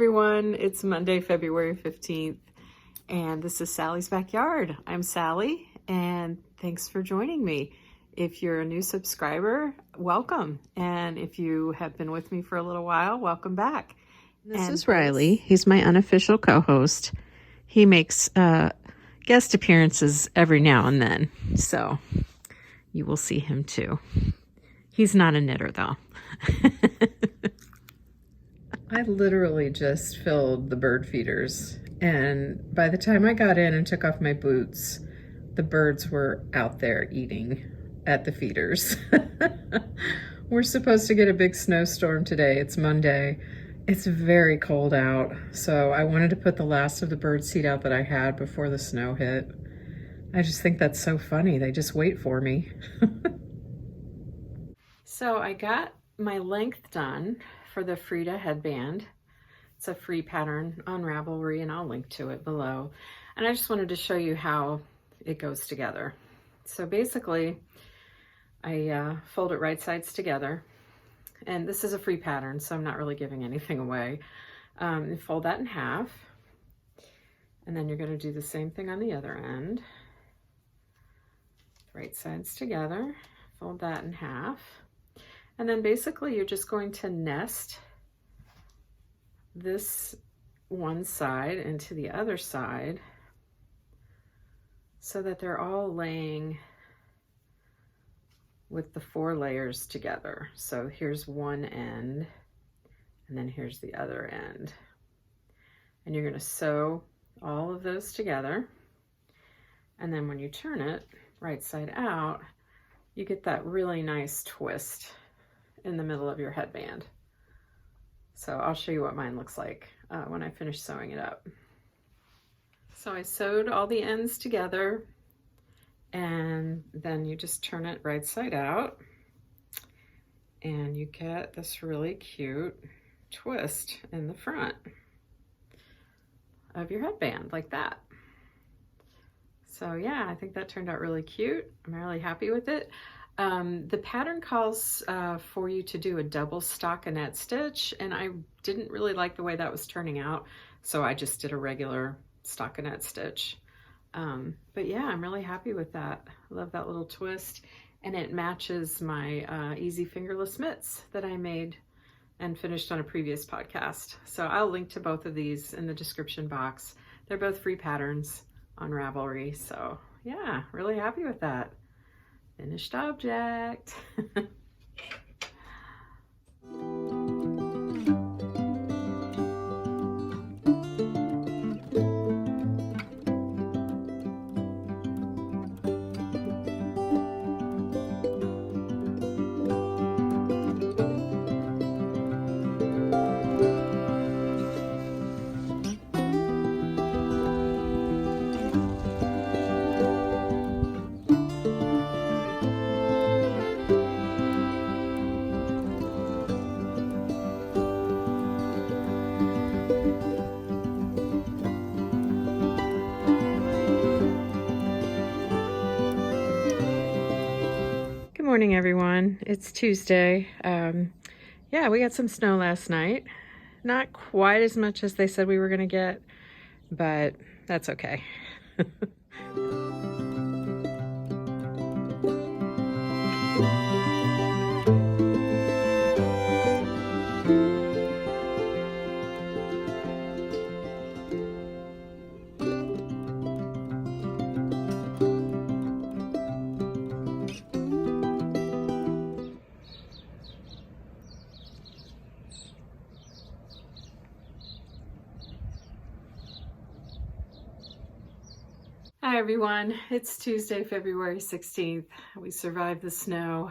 everyone. It's Monday, February 15th, and this is Sally's Backyard. I'm Sally, and thanks for joining me. If you're a new subscriber, welcome. And if you have been with me for a little while, welcome back. This is Riley. He's my unofficial co-host. He makes guest appearances every now and then, so you will see him too. He's not a knitter, though. I literally just filled the bird feeders, and by the time I got in and took off my boots, the birds were out there eating at the feeders. We're supposed to get a big snowstorm today. It's Monday. It's very cold out, so I wanted to put the last of the bird seed out that I had before the snow hit. I just think that's so funny. They just wait for me. So I got my length done for the Frida Headband. It's a free pattern on Ravelry, and I'll link to it below. And I just wanted to show you how it goes together. So basically, I fold it right sides together. And this is a free pattern, so I'm not really giving anything away. You fold that in half. And then you're going to do the same thing on the other end. Right sides together, fold that in half. And then basically you're just going to nest this one side into the other side so that they're all laying with the 4 layers together. So here's one end, and then here's the other end. And you're going to sew all of those together. And then when you turn it right side out, you get that really nice twist in the middle of your headband. So I'll show you what mine looks like when I finish sewing it up. So I sewed all the ends together, and then you just turn it right side out, and you get this really cute twist in the front of your headband, like that. So yeah, I think that turned out really cute. I'm really happy with it. The pattern calls for you to do a double stockinette stitch, and I didn't really like the way that was turning out, so I just did a regular stockinette stitch. But yeah, I'm really happy with that. I love that little twist, and it matches my easy fingerless mitts that I made and finished on a previous podcast. So I'll link to both of these in the description box. They're both free patterns on Ravelry, so yeah, really happy with that. Finished object. Good morning, everyone. It's Tuesday. Yeah, we got some snow last night. Not quite as much as they said we were going to get, but that's okay. Hi everyone, it's Tuesday, February 16th. We survived the snow.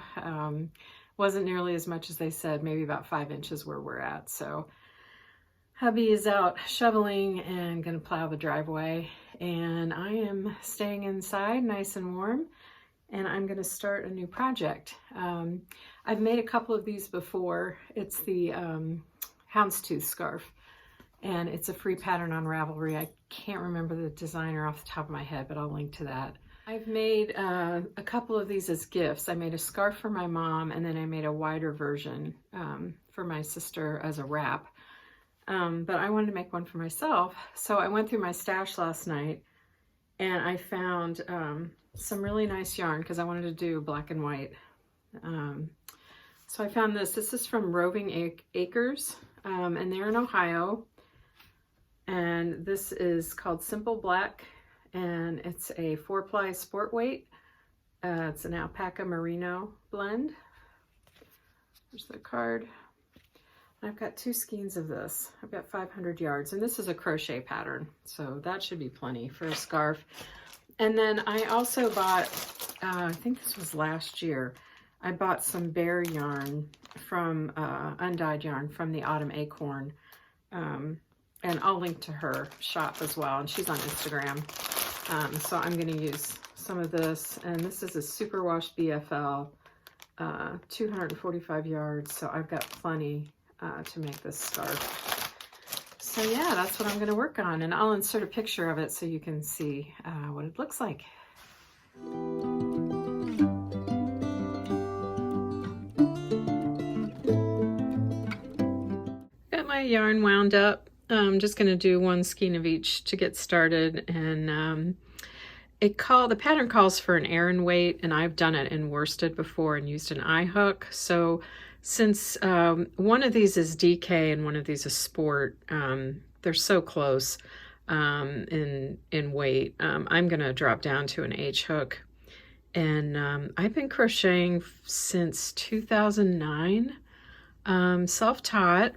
Wasn't nearly as much as they said, maybe about 5 inches where we're at. So hubby is out shoveling and gonna plow the driveway, and I am staying inside nice and warm, and I'm gonna start a new project. I've made a couple of these before. It's the Houndstooth Scarf. And it's a free pattern on Ravelry. I can't remember the designer off the top of my head, but I'll link to that. I've made a couple of these as gifts. I made a scarf for my mom, and then I made a wider version for my sister as a wrap. but I wanted to make one for myself. So I went through my stash last night and I found some really nice yarn because I wanted to do black and white. So I found this. This is from Roving Acres, and they're in Ohio. And this is called Simple Black, and it's a 4-ply sport weight. It's an alpaca merino blend. There's the card. I've got 2 skeins of this. I've got 500 yards, and this is a crochet pattern, so that should be plenty for a scarf. And then I also bought, I think this was last year, I bought some bear yarn from, undyed yarn from the Autumn Acorn, and I'll link to her shop as well, and she's on Instagram. So I'm going to use some of this, and this is a superwash BFL, 245 yards, so I've got plenty to make this scarf. So yeah, that's what I'm going to work on, and I'll insert a picture of it so you can see what it looks like. Got my yarn wound up. I'm just going to do 1 skein of each to get started, and the pattern calls for an Aran weight, and I've done it in worsted before and used an eye hook. So since one of these is DK and one of these is sport, they're so close in weight. I'm going to drop down to an H hook, and I've been crocheting since 2009, self-taught.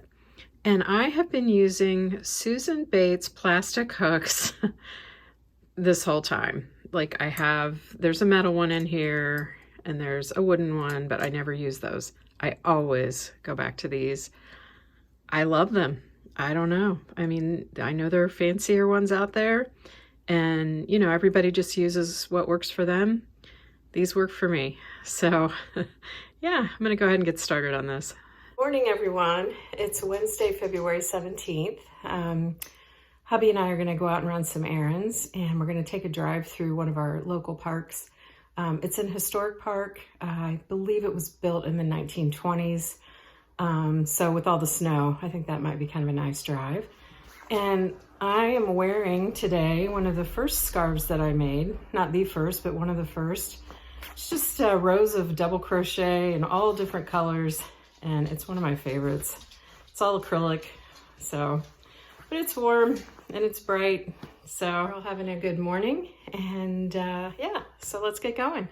And I have been using Susan Bates plastic hooks this whole time. Like there's a metal one in here and there's a wooden one, but I never use those. I always go back to these. I love them. I don't know. I mean, I know there are fancier ones out there, and you know, everybody just uses what works for them. These work for me. So yeah, I'm gonna go ahead and get started on this. Morning, everyone. It's Wednesday, February 17th. Hubby and I are going to go out and run some errands, and we're going to take a drive through one of our local parks. It's an historic park. I believe it was built in the 1920s. So with all the snow, I think that might be kind of a nice drive. And I am wearing today one of the first scarves that I made. Not the first, but one of the first. It's just rows of double crochet in all different colors. And it's one of my favorites. It's all acrylic, but it's warm and it's bright. So we're all having a good morning, and yeah, so let's get going.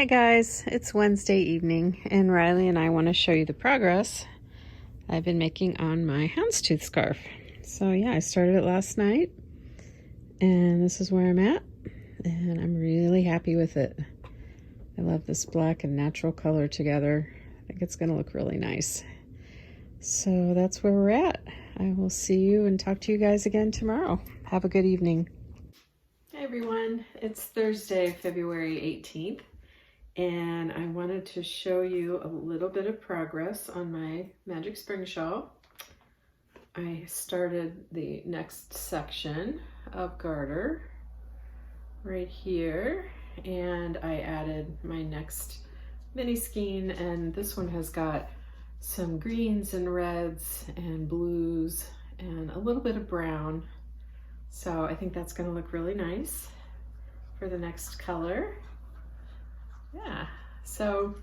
Hi guys, it's Wednesday evening and Riley and I want to show you the progress I've been making on my Houndstooth scarf. So yeah, I started it last night and this is where I'm at and I'm really happy with it. I love this black and natural color together. I think it's going to look really nice. So that's where we're at. I will see you and talk to you guys again tomorrow. Have a good evening. Hey everyone, it's Thursday, February 18th, and I wanted to show you a little bit of progress on my Magic Spring Shawl. I started the next section of garter right here, and I added my next mini skein, and this one has got some greens and reds and blues and a little bit of brown. So I think that's going to look really nice for the next color. Yeah, so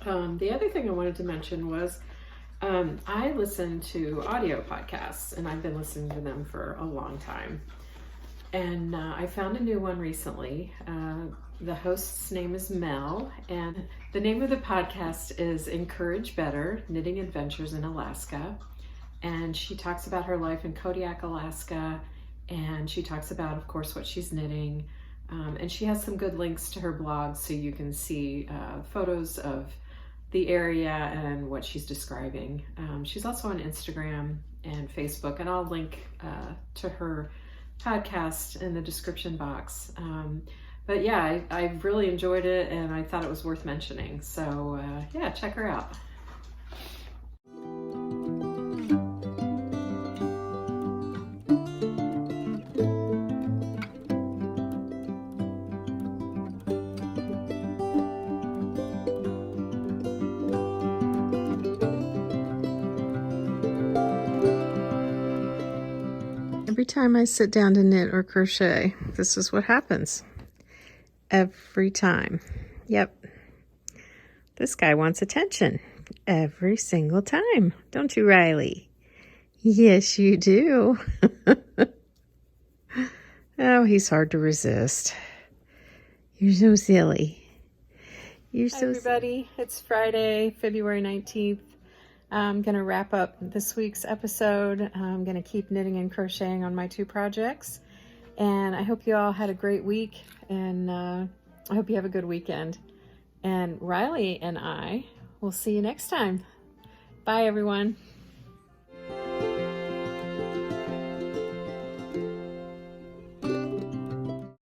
the other thing I wanted to mention was I listen to audio podcasts, and I've been listening to them for a long time. And I found a new one recently. The host's name is Mel, and the name of the podcast is Encourage Better, Knitting Adventures in Alaska. And she talks about her life in Kodiak, Alaska, and she talks about, of course, what she's knitting. And she has some good links to her blog so you can see photos of the area and what she's describing. She's also on Instagram and Facebook, and I'll link to her podcast in the description box. But yeah, I really enjoyed it and I thought it was worth mentioning. So yeah, check her out. Every time I sit down to knit or crochet, this is what happens. Every time. Yep. This guy wants attention every single time. Don't you, Riley? Yes, you do. Oh, he's hard to resist. You're so silly. You're so silly. Hi, everybody. It's Friday, February 19th. I'm going to wrap up this week's episode. I'm going to keep knitting and crocheting on my two projects. And I hope you all had a great week, and I hope you have a good weekend. And Riley and I will see you next time. Bye, everyone.